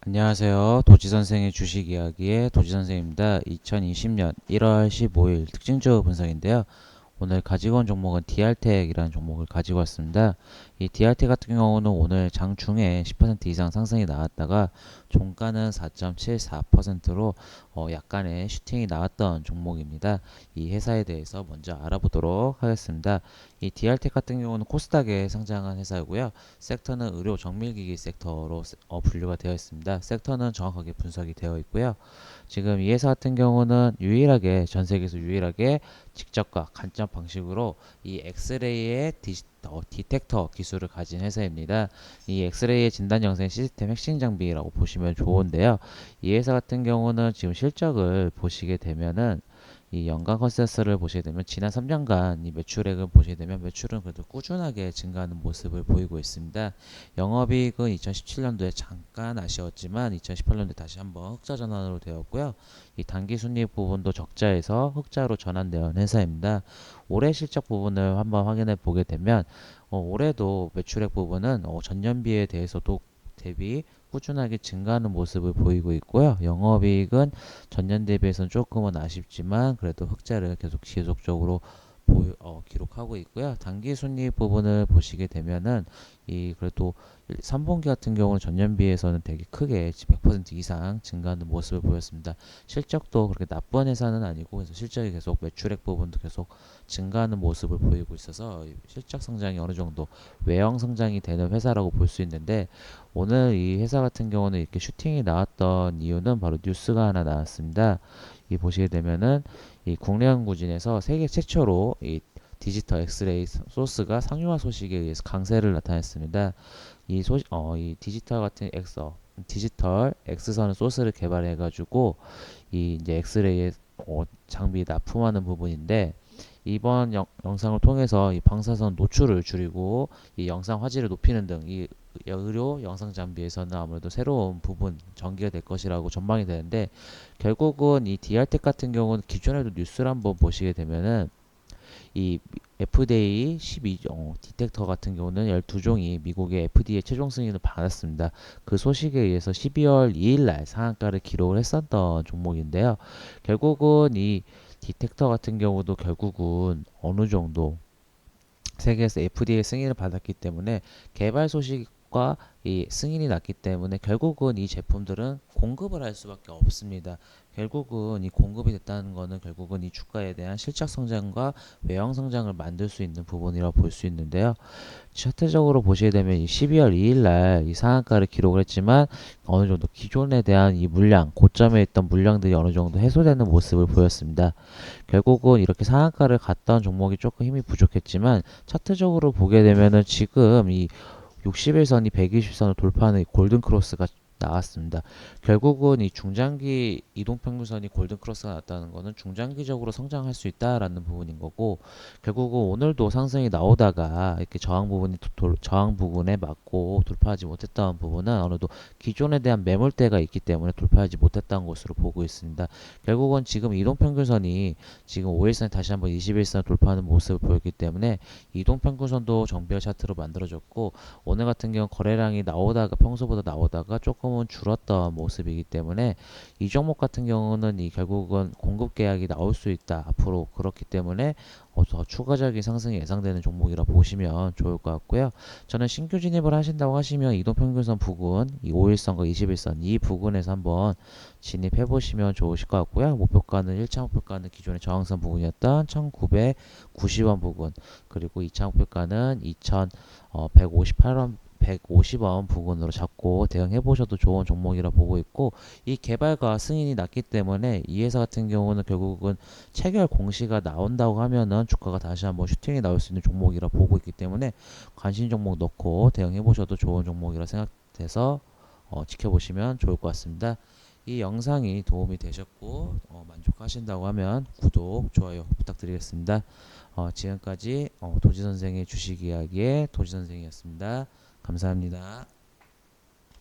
안녕하세요. 도지선생의 주식 이야기의 도지선생입니다. 2020년 1월 15일 특징주 분석인데요. 오늘 가지고 온 종목은 DR텍이라는 종목을 가지고 왔습니다. 이 DR텍 같은 경우는 오늘 장중에 10% 이상 상승이 나왔다가 종가는 4.74%로 약간의 슈팅이 나왔던 종목입니다. 이 회사에 대해서 먼저 알아보도록 하겠습니다. 이 DR텍 같은 경우는 코스닥에 상장한 회사고요. 섹터는 의료 정밀기기 섹터로 분류가 되어 있습니다. 섹터는 정확하게 분석이 되어 있고요. 지금 이 회사 같은 경우는 유일하게 전 세계에서 유일하게 직접과 간접 방식으로 이 엑스레이의 디텍터 기술을 가진 회사입니다. 이 엑스레이의 진단 영상 시스템 핵심 장비라고 보시면 좋은데요. 이 회사 같은 경우는 지금 실적을 보시게 되면은 이 연간 컨센서스를 보시게 되면 지난 3년간 이 매출액을 보시게 되면 매출은 그래도 꾸준하게 증가하는 모습을 보이고 있습니다. 영업이익은 2017년도에 잠깐 아쉬웠지만 2018년도에 다시 한번 흑자 전환으로 되었고요. 이 단기순이익 부분도 적자에서 흑자로 전환되는 회사입니다. 올해 실적 부분을 한번 확인해 보게 되면 올해도 매출액 부분은 전년비에 대해서도 대비 꾸준하게 증가하는 모습을 보이고 있고요. 영업이익은 전년 대비해서는 조금은 아쉽지만 그래도 흑자를 지속적으로 기록하고 있고요. 단기순이익 부분을 보시게 되면은 이 그래도 3분기 같은 경우는 전년 비해서는 되게 크게 100% 이상 증가하는 모습을 보였습니다. 실적도 그렇게 나쁜 회사는 아니고 그래서 실적이 계속 매출액 부분도 계속 증가하는 모습을 보이고 있어서 실적 성장이 어느 정도 외형 성장이 되는 회사라고 볼 수 있는데 오늘 이 회사 같은 경우는 이렇게 슈팅이 나왔던 이유는 바로 뉴스가 하나 나왔습니다. 이 보시게 되면은 이 국내 연구진에서 세계 최초로 이 디지털 엑스레이 소스가 상용화 소식에 의해서 강세를 나타냈습니다. 이 디지털 같은 디지털 X선 소스를 개발해가지고 이 이제 엑스레이의 장비 납품하는 부분인데 이번 영상을 통해서 이 방사선 노출을 줄이고 이 영상 화질을 높이는 등 이 의료 영상 장비에서는 아무래도 새로운 부분 전개가 될 것이라고 전망이 되는데 결국은 이 DR텍 같은 경우는 기존에도 뉴스를 한번 보시게 되면은 이 FDA 12종 디텍터 같은 경우는 12종이 미국의 FDA 최종 승인을 받았습니다. 그 소식에 의해서 12월 2일 날 상한가를 기록을 했었던 종목인데요. 결국은 이 디텍터 같은 경우도 결국은 어느 정도 세계에서 FDA 승인을 받았기 때문에 개발 소식과 이 승인이 났기 때문에 결국은 이 제품들은 공급을 할 수밖에 없습니다. 결국은 이 공급이 됐다는 것은 결국은 이 주가에 대한 실적 성장과 외형 성장을 만들 수 있는 부분이라고 볼 수 있는데요. 차트적으로 보시게 되면 이 12월 2일 날 이 상한가를 기록을 했지만 어느 정도 기존에 대한 이 물량, 고점에 있던 물량들이 어느 정도 해소되는 모습을 보였습니다. 결국은 이렇게 상한가를 갔던 종목이 조금 힘이 부족했지만 차트적으로 보게 되면은 지금 이 60일선이 120선을 돌파하는 이 골든 크로스가 나왔습니다. 결국은 이 중장기 이동평균선이 골든 크로스가 났다는 것은 중장기적으로 성장할 수 있다라는 부분인 거고 결국은 오늘도 상승이 나오다가 이렇게 저항 부분에 맞고 돌파하지 못했던 부분은 어느 정도 기존에 대한 매물대가 있기 때문에 돌파하지 못했던 것으로 보고 있습니다. 결국은 지금 이동평균선이 지금 5일선에 다시 한번 21선 돌파하는 모습을 보였기 때문에 이동평균선도 정비열 차트로 만들어졌고 오늘 같은 경우 거래량이 나오다가 평소보다 나오다가 조금은 줄었던 모습이기 때문에 이 종목 같은 경우는 이 결국은 공급 계약이 나올 수 있다 앞으로 그렇기 때문에 더 추가적인 상승이 예상되는 종목이라 보시면 좋을 것 같고요. 저는 신규 진입을 하신다고 하시면 이동평균선 부근 이 5일선과 21선 이 부근에서 한번 진입해 보시면 좋으실 것 같고요. 목표가는 1차 목표가는 기존의 저항선 부근이었던 1990원 부근 그리고 2차 목표가는 2158원 150원 부근으로 잡고 대응해 보셔도 좋은 종목이라 보고 있고 이 개발과 승인이 났기 때문에 이 회사 같은 경우는 결국은 체결 공시가 나온다고 하면은 주가가 다시 한번 슈팅이 나올 수 있는 종목이라 보고 있기 때문에 관심 종목 넣고 대응해 보셔도 좋은 종목이라 생각돼서 지켜보시면 좋을 것 같습니다. 이 영상이 도움이 되셨고 만족하신다고 하면 구독, 좋아요 부탁드리겠습니다. 지금까지 도지선생의 주식 이야기의 도지선생이었습니다. 감사합니다.